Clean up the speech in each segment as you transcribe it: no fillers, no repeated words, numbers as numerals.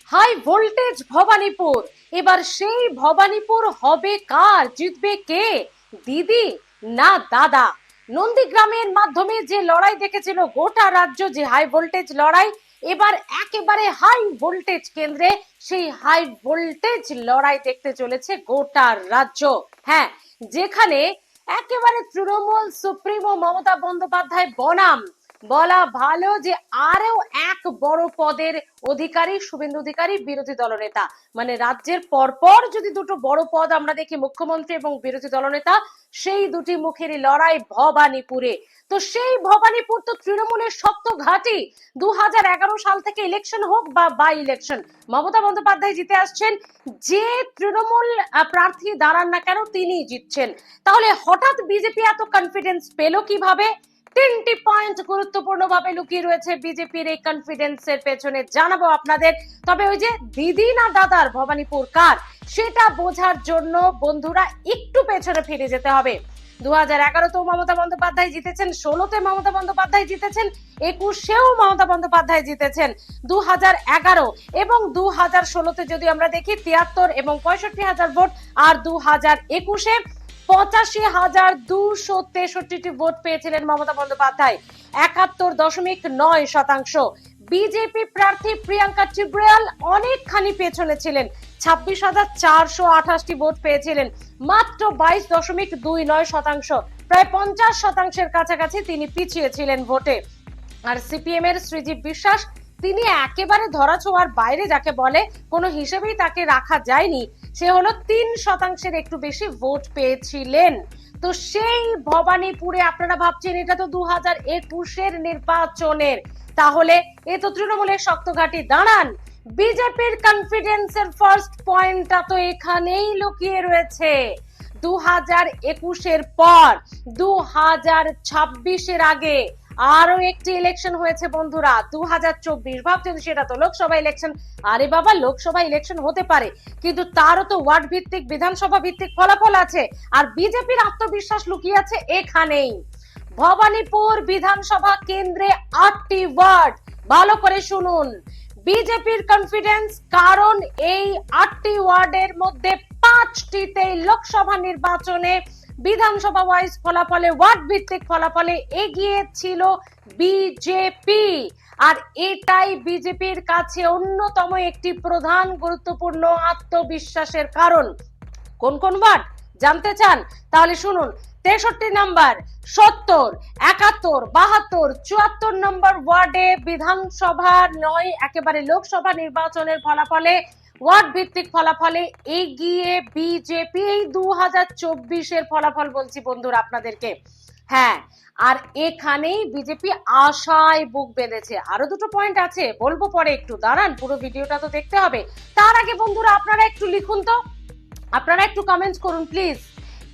High voltage Bhabanipur. এবার সেই ভবানীপুর হবে কার, জিতবে কে, দিদি না দাদা? নন্দীগ্রামের মাধ্যমে যে লড়াই দেখেছিল গোটা রাজ্য, যে হাই ভোল্টেজ লড়াই, এবার একেবারে হাই ভোল্টেজ কেন্দ্রে সেই হাই ভোল্টেজ লড়াই দেখতে চলেছে গোটা রাজ্য। হ্যাঁ, যেখানে একেবারে তৃণমূল সুপ্রিমো মমতা বন্দ্যোপাধ্যায় বনাম বলা ভালো যে আরো এক বড় পদের অধিকারী শুভেন্দু অধিকারী, বিরোধী দলনেতা। মানে রাজ্যের পরপর যদি দুটো বড় পদ আমরা দেখি, মুখ্যমন্ত্রী এবং বিরোধী দলনেতা, সেই দুটি মুখেরই লড়াই ভবানীপুরে। তো সেই ভবানীপুর তো তৃণমূলের শক্ত ঘাঁটি। 2011 সাল থেকে ইলেকশন হোক বা বাই ইলেকশন, মমতা বন্দ্যোপাধ্যায় জিতে আসছেন। যে তৃণমূল প্রার্থী দাঁড়ান না কেন তিনি জিতছেন। তাহলে হঠাৎ বিজেপি এত কনফিডেন্স পেল কিভাবে? তিনটি পয়েন্ট গুরুত্বপূর্ণ ভাবে লুকিয়ে রয়েছে বিজেপির এই কনফিডেন্সের পেছনে, জানাবো আপনাদের। তবে ওই যে দিদি না দাদার ভবানীপুর কার, সেটা বোঝার জন্য বন্ধুরা একটু পেছনে ফিরে যেতে হবে। 2011-তেও মমতা বন্দ্যোপাধ্যায় জিতেছেন, 16-তে মমতা বন্দ্যোপাধ্যায় জিতেছেন, 21-এও মমতা বন্দ্যোপাধ্যায় জিতেছেন। 2011 এবং 2016-তে যদি আমরা দেখি 73 এবং 65,000 ভোট, আর 2021-এ 85,263টি ভোট পেয়েছিলেন মমতা বন্দ্যোপাধ্যায়, 71.9%। বিজেপি প্রার্থী প্রিয়াঙ্কা টিব্রিয়াল অনেকখানি পেছনে ছিলেন, 26,428টি ভোট পেয়েছিলেন, মাত্র 22.29%, প্রায় 50%-এর কাছাকাছি তিনি পিছিয়ে ছিলেন ভোটে। আর সিপিএম এর শ্রীজীব বিশ্বাস, তিনি একেবারে ধরাছোঁয়ার বাইরে, যাকে বলে কোনো হিসেবেই তাকে রাখা যায়নি, সে হলো 3% একটু বেশি ভোট পেয়েছিলেন। তো সেই ভবানীপুরে আপনারা ভাবছেন এটা তো 2021-এর নির্বাচনের, তাহলে এ তো তৃণমূলের শক্ত ঘাঁটি। দাঁড়ান, বিজেপির কনফিডেন্সের ফার্স্ট পয়েন্টটা তো এখানেই লুকিয়ে রয়েছে। 2021-এর পর 2026-এর আগে আরো একটি ইলেকশন হয়েছে বন্ধুরা, 2024। ভাবছেন সেটা তো লোকসভা ইলেকশন। আরে বাবা, লোকসভা ইলেকশন হতে পারে, কিন্তু তারও তো ওয়ার্ড ভিত্তিক, বিধানসভা ভিত্তিক ফলাফল আছে। আর বিজেপির আত্মবিশ্বাস লুকিয়ে আছে এখানেই। ভবানীপুর বিধানসভা কেন্দ্রে 8টি ওয়ার্ড, ভালো করে শুনুন। বিজেপির কনফিডেন্স, কারণ এই 8টি ওয়ার্ডের মধ্যে 5টিতে লোকসভা নির্বাচনে বিধানসভা ওয়াইজ ফলাফলে, ওয়ার্ড ভিত্তিক ফলাফলে এগিয়ে ছিল বিজেপি। আর এটাই বিজেপির কাছে অন্যতম একটি প্রধান গুরুত্বপূর্ণ আত্মবিশ্বাসের কারণ। কোন কোন ওয়ার্ড জানতে চান? তাহলে শুনুন। 63 নম্বর, 70, 71, 72, 74 নম্বর ওয়ার্ডে বিধানসভা নয়, একেবারে লোকসভা নির্বাচনের ফলাফলে, ওয়ার্ড ভিত্তিক ফলাফলে এগিয়ে বিজেপি। এই 2024-এর ফলাফল বলছি বন্ধুরা আপনাদেরকে। হ্যাঁ, আর এখানেই বিজেপি আশায় বুক বেঁধেছে। আরো দুটো পয়েন্ট আছে, বলবো পরে, একটু দাঁড়ান, পুরো ভিডিওটা তো দেখতে হবে। তার আগে বন্ধুরা আপনারা একটু লিখুন তো, আপনারা একটু কমেন্টস করুন প্লিজ,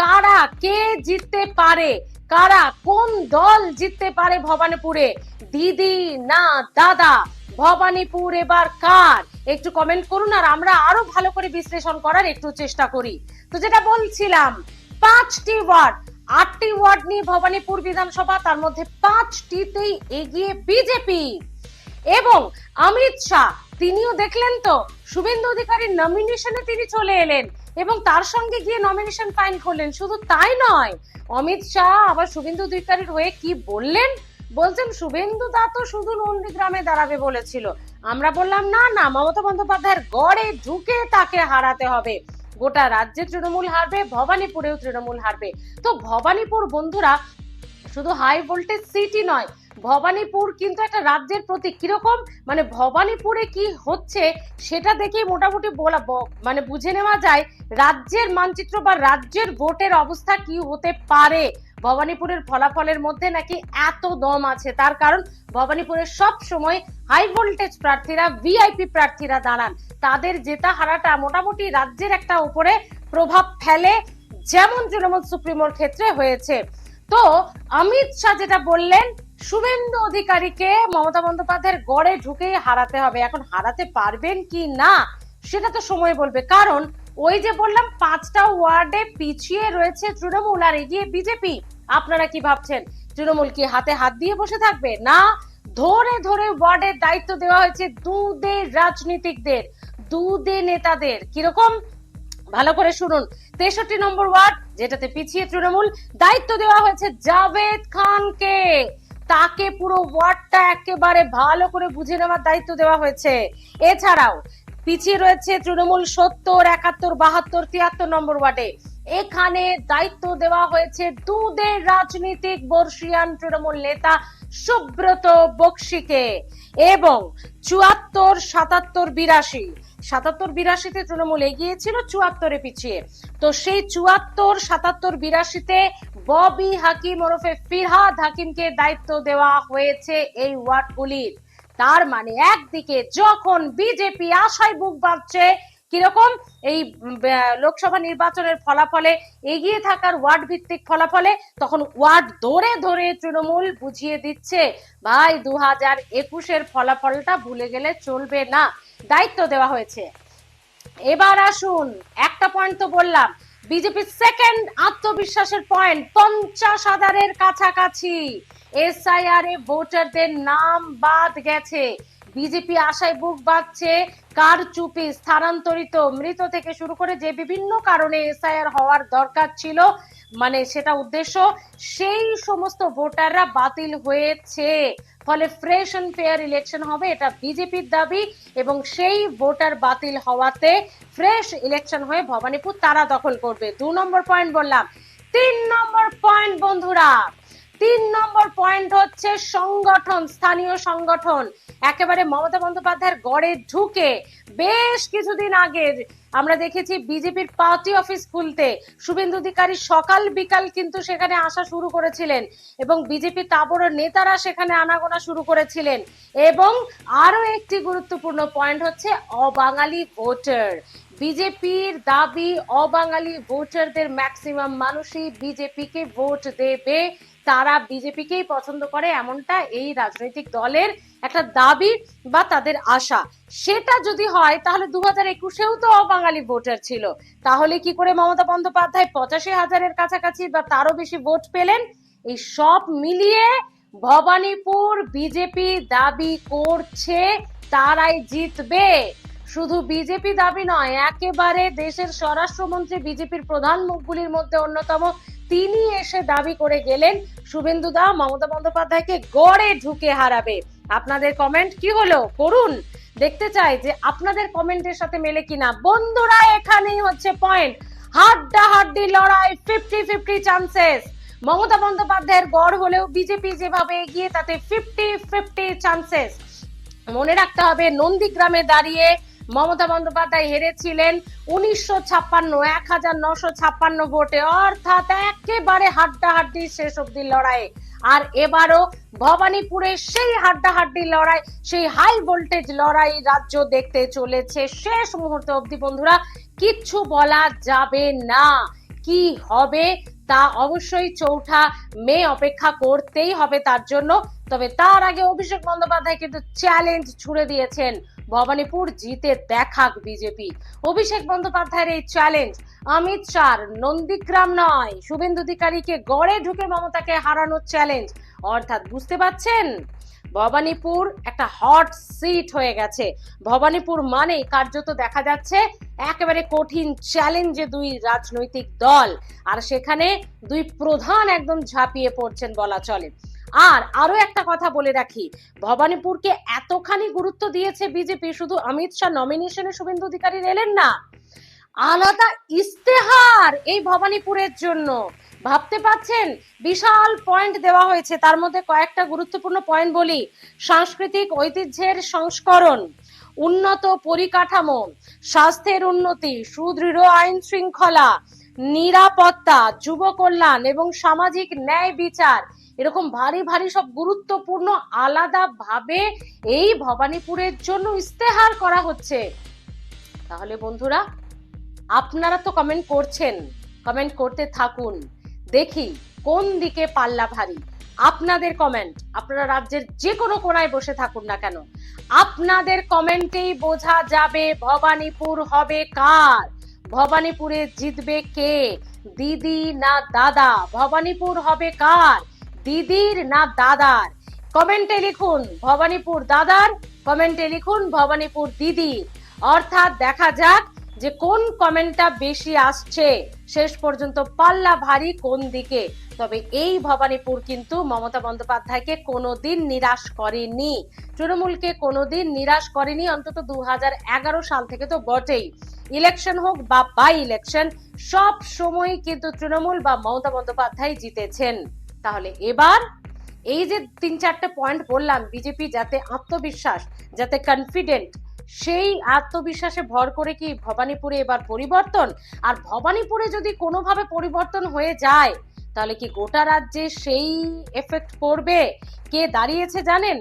কারা, কে জিততে পারে, কারা, কোন দল জিততে পারে ভবানীপুরে, দিদি না দাদা? ভবানীপুর এবার কার, একটু কমেন্ট করুন, আর আমরা আরো ভালো করে বিশ্লেষণ করার একটু চেষ্টা করি। তো যেটা বলছিলাম, 5টি ওয়ার্ড, 8টি ওয়ার্ড নিয়ে ভবানীপুর বিধানসভা, তার মধ্যে 5টিতেই এগিয়ে বিজেপি। এবং অমিত শাহ, তিনিও দেখলেন তো শুভেন্দু অধিকারীর নমিনেশনে তিনি চলে এলেন এবং তার সঙ্গে গিয়ে নমিনেশন ফাইল করলেন। শুধু তাই নয়, অমিত শাহ আবার শুভেন্দু অধিকারীর হয়ে কি বললেন, বলছেন শুভেন্দু দা তো শুধু নন্দীগ্রামে দাঁড়াবে বলেছিল। আমরা বললাম না না, মমতা বন্দ্যোপাধ্যায়ের গড়ে ঢুকে তাকে হারাতে হবে। গোটা রাজ্যে তৃণমূল হারবে, ভবানীপুরেও তৃণমূল হারবে। তো ভবানীপুর বন্ধুরা শুধু হাই ভোল্টেজ সিটি নয়, ভবানীপুর কিন্তু একটা রাজ্যের প্রতীক। কিরকম, মানে ভবানীপুরে কি হচ্ছে সেটা দেখে মোটামুটি বলা, মানে বুঝে নেওয়া যায় রাজ্যের মানচিত্র বা রাজ্যের ভোটের অবস্থা কি হতে পারে। ভবানীপুরের ফলাফলের মধ্যে নাকি এত দম আছে, তার কারণ ভবানীপুরের সব সময় হাই ভোল্টেজ প্রার্থীরা, ভিআইপি প্রার্থীরা দাঁড়ান। তাদের জেতা হারাটা মোটামুটি রাজ্যের একটা উপরে প্রভাব ফেলে, যেমন তৃণমূল সুপ্রিমোর ক্ষেত্রে হয়েছে। তো অমিত শাহ যেটা বললেন, শুভেন্দু অধিকারীকে মমতা বন্দ্যোপাধ্যায়ের গড়ে ঢুকেই হারাতে হবে। এখন হারাতে পারবেন কি না সেটা তো সময় বলবে, কারণ ওই যে বললাম 5টা ওয়ার্ডে পিছিয়ে রয়েছে তৃণমূল আর এগিয়ে বিজেপি। আপনারা কি ভাবছেন তৃণমূল কি হাতে হাত দিয়ে বসে থাকবে? না, ধরে ধরে ওয়ার্ডের দায়িত্ব দেওয়া হয়েছে দুদে রাজনীতিকদের, দুদে নেতাদের। কিরকম, ভালো করে শুনুন। 63 নম্বর ওয়ার্ড, যেটাতে পিছিয়ে তৃণমূল, দায়িত্ব দেওয়া হয়েছে জাভেদ খানকে। তাকে পুরো ওয়ার্ডটা একেবারে ভালো করে বুঝে নেওয়ার দায়িত্ব দেওয়া হয়েছে। এছাড়াও পিছিয়ে রয়েছে তৃণমূল 70, 71, 72, 73 নম্বর ওয়ার্ডে। এখানে দায়িত্ব দেওয়া হয়েছে দুদের রাজনীতিক বর্ষিয়ান তৃণমূল নেতা সুব্রত বক্সিকে। এবং 74, 77, 82, 77, 82-তে তৃণমূল এগিয়ে ছিল, 74-এ পিছিয়ে। তো সেই 74, 77, 82-তে ববি হাকিম ওরফে ফিরহাদ হাকিমকে দায়িত্ব দেওয়া হয়েছে এই ওয়ার্ডগুলির। তার মানে একদিকে যখন বিজেপি আশায় বুক বাঁধছে কিরকম এই লোকসভা নির্বাচনের ফলাফলে, এগিয়ে থাকার ওয়ার্ড ভিত্তিক ফলাফলে, তখন ওয়ার্ড ধরে ধরে তৃণমূল বুঝিয়ে দিচ্ছে ভাই 2021-এর ফলাফলটা ভুলে গেলে চলবে না, দায়িত্ব দেওয়া হয়েছে। এবার আসুন, একটা পয়েন্ট তো বললাম, বিজেপির সেকেন্ড আত্মবিশ্বাসের পয়েন্ট, 50,000-এর কাছাকাছি এসআইআর এ ভোটারদের নাম বাদ গেছে। বিজেপি আশায় বুক বাঁধছে কারচুপি, স্থানান্তরিত, মৃত থেকে শুরু করে যে বিভিন্ন কারণে এসআইআর হওয়ার দরকার ছিল, মানে সেটা উদ্দেশ্য, সেই সমস্ত ভোটাররা বাতিল হয়েছে। ফলে ফ্রেশ এন্ড ফেয়ার ইলেকশন হবে, এটা বিজেপির দাবি। এবং সেই ভোটার বাতিল হওয়াতে ফ্রেশ ইলেকশন হয়ে ভবানীপুর তারা দখল করবে। 2 নম্বর পয়েন্ট বললাম। 3 নম্বর পয়েন্ট বন্ধুরা, 3 নম্বর পয়েন্ট হচ্ছে সংগঠন, স্থানীয় সংগঠন। একেবারে মমতা বন্দ্যোপাধ্যায়ের গড়ে ঢুকে বেশ কিছুদিন আগে আমরা দেখেছি বিজেপির পার্টি অফিস খুলতে শুভেন্দু অধিকারী সকাল বিকাল কিন্তু সেখানে আসা শুরু করেছিলেন এবং বিজেপি তাবড় নেতারা সেখানে আনাগোনা শুরু করেছিলেন। এবং আরো একটি গুরুত্বপূর্ণ পয়েন্ট হচ্ছে অবাঙালি ভোটার। বিজেপির দাবি অবাঙালি ভোটারদের ম্যাক্সিমাম মানুষই বিজেপিকে ভোট দেবে, তারা বিজেপিকেই পছন্দ করে, এমনটা এই রাজনৈতিক দলের একটা দাবি বা তাদের আশা। সেটা যদি হয় তাহলে 2021-এও তো অবাঙালি ভোটার ছিল, তাহলে কি করে মমতা বন্দ্যোপাধ্যায় 85,000-এর কাছাকাছি বা তারও বেশি ভোট পেলেন? এই সব মিলিয়ে ভবানীপুর বিজেপি দাবি করছে তারাই জিতবে। শুধু বিজেপি দাবি নয়, একেবারে দেশের স্বরাষ্ট্রমন্ত্রী বিজেপির প্রধান মুখগুলির মধ্যে অন্যতম, তিনি এসে দাবি করে গেলেন শুভেন্দু দা মমতা বন্দ্যোপাধ্যায়কে গড়ে ঢুকে হারাবে। আপনাদের কমেন্ট কি হলো করুন, দেখতে চাই যে আপনাদের কমেন্টের সাথে মেলে কিনা। বন্ধুরা এখানেই হচ্ছে পয়েন্ট, হাড্ডাহাড্ডি লড়াই, 50-50 চান্সেস। মমতা বন্দ্যোপাধ্যায়ের গড় হলেও বিজেপি যেভাবে এগিয়ে তাতে 50-50 চান্সেস। মনে রাখতে হবে নন্দীগ্রামে দাঁড়িয়ে মমতা বন্দ্যোপাধ্যায় হেরেছিলেন 1956 ভোটে, অর্থাৎ একেবারে হাড্ডাহাড্ডি শেষ অব্দি লড়াই। আর এবারও ভবানীপুরে সেই হাড্ডাহাড্ডি লড়াই, সেই হাই ভোল্টেজ লড়াই রাজ্য দেখতে চলেছে শেষ মুহূর্ত অব্দি। বন্ধুরা কিচ্ছু বলা যাবে না, কি হবে তা অবশ্যই 4 মে অপেক্ষা করতেই হবে তার জন্য। তবে তার আগে অভিষেক বন্দ্যোপাধ্যায় কিন্তু চ্যালেঞ্জ ছুড়ে দিয়েছেন, ভবানীপুর জিতে দেখাক বিজেপি। অভিষেক বন্দ্যোপাধ্যায়ের এই চ্যালেঞ্জ, অমিত শাহ নন্দীগ্রাম নয়, শুভেন্দু অধিকারীকে গড়ে ঢুকে মমতাকে হারানোর চ্যালেঞ্জ। অর্থাৎ বুঝতে পারছেন ভবানীপুর একটা হট সিট হয়ে গেছে। ভবানীপুর মানেই কার্যত দেখা যাচ্ছে একেবারে কঠিন চ্যালেঞ্জে দুই রাজনৈতিক দল, আর সেখানে দুই প্রধান একদম ঝাঁপিয়ে পড়ছেন বলা চলে। আর আরো একটা কথা বলে রাখি, ভবানীপুরকে এতখানি গুরুত্ব দিয়েছে বিজেপি, শুধু অমিত শাহ নমিনেশনে শুভেন্দু অধিকারী এলেন না, আলাদা ইস্তেহার এই ভবানীপুরের জন্য। ভাবতে পাচ্ছেন বিশাল পয়েন্ট দেওয়া হয়েছে, তার মধ্যে কয়েকটা গুরুত্বপূর্ণ পয়েন্ট বলি। সাংস্কৃতিক ঐতিহ্যের সংস্করণ, উন্নত পরিকাঠামো, স্বাস্থ্যের উন্নতি, সুদৃঢ় আইন শৃঙ্খলা, নিরাপত্তা, যুব কল্যাণ এবং সামাজিক ন্যায় বিচার, এরকম ভারী ভারী সব গুরুত্বপূর্ণ আলাদা ভাবে এই ভবানীপুরের জন্য ইস্তেহার করা হচ্ছে। তাহলে বন্ধুরা আপনারা তো কমেন্ট করছেন, কমেন্ট করতে থাকুন, দেখি কোন দিকে পাল্লা ভারী। আপনাদের কমেন্ট, আপনারা রাজ্যের যে কোনো কোনায় বসে থাকুন না কেন, আপনাদের কমেন্টেই বোঝা যাবে ভবানীপুর হবে কার, ভবানীপুরে জিতবে কে, দিদি না দাদা, ভবানীপুর হবে কার, দিদির না দাদার। কমেন্টে লিখুন ভবানীপুর দাদার, কমেন্টে লিখুন ভবানীপুর দিদি। অর্থাৎ দেখা যাক যে কোন কমেন্টটা বেশি আসছে, শেষ পর্যন্ত পাল্লা ভারী কোন দিকে। তবে এই ভবানীপুর কিন্তু মমতা বন্দ্যোপাধ্যায়কে কোনোদিন নিরাশ করেনি, তৃণমূলকে কোনোদিন নিরাশ করেনি, অন্তত 2011 সাল থেকে তো বটেই। ইলেকশন হোক বা বাই ইলেকশন, সব সময় কিন্তু তৃণমূল বা মমতা বন্দ্যোপাধ্যায় জিতেছেন। তাহলে এবার এই যে 3-4টে পয়েন্ট বললাম, বিজেপি যাতে আত্মবিশ্বাস, যাতে কনফিডেন্ট, সেই আত্মবিশ্বাসে ভর করে কি ভবানীপুরে এবার পরিবর্তন? আর ভবানীপুরে যদি কোনোভাবে পরিবর্তন হয়ে যায় তাহলে কি গোটা রাজ্যে সেই এফেক্ট পড়বে? কে দাঁড়িয়েছে জানেন?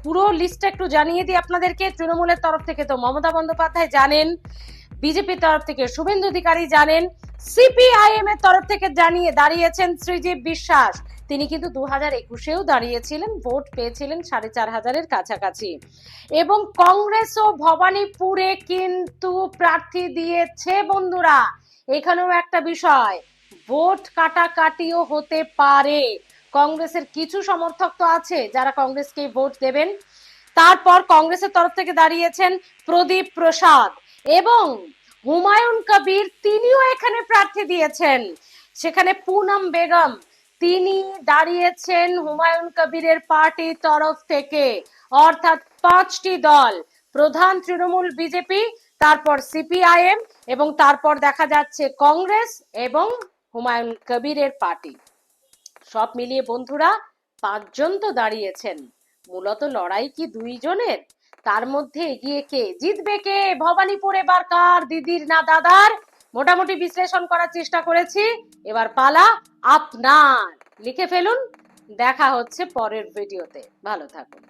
পুরো লিস্টটা একটু জানিয়ে দিই আপনাদেরকে। তৃণমূলের তরফ থেকে তো মমতা বন্দ্যোপাধ্যায় জানেন, বিজেপির তরফ থেকে শুভেন্দু অধিকারী জানেন, সিপিআইএম এর তরফ থেকে দাঁড়িয়েছেন শ্রীজীব বিশ্বাস। তিনি কিন্তু 2021-এও দাঁড়িয়েছিলেন, ভোট পেয়েছিলেন 4,500-এর কাছাকাছি। এবং কংগ্রেসও ভবানীপুরে কিন্তু প্রার্থী দিয়েছে বন্ধুরা। এখানেও একটা বিষয়, ভোট কাটাকাটিও হতে পারে। কংগ্রেসের কিছু সমর্থক তো আছে যারা কংগ্রেসকে ভোট দেবেন। তারপর কংগ্রেসের তরফ থেকে দাঁড়িয়েছেন প্রদীপ প্রসাদ এবং হুমায়ুন কবির, তিনিও এখানে প্রার্থী দিয়েছেন। সেখানে পুনম বেগম, তিনি দাঁড়িয়েছেন হুমায়ুন কবিরের পার্টির তরফ থেকে। অর্থাৎ 5টি দল, প্রধান তৃণমূল বিজেপি, তারপর সিপিআইএম এবং তারপর দেখা যাচ্ছে কংগ্রেস এবং হুমায়ুন কবিরের পার্টি। সব মিলিয়ে বন্ধুরা 5জন তো দাঁড়িয়েছেন। মূলত লড়াই কি 2 জনের? তার মধ্যে এগিয়ে কে, জিতবে কে? ভবানীপুর এবার কার, দিদির না দাদার? মোটামুটি বিশ্লেষণ করার চেষ্টা করেছি, এবার পালা আপনার। লিখে ফেলুন। দেখা হচ্ছে পরের ভিডিওতে, ভালো থাকুন।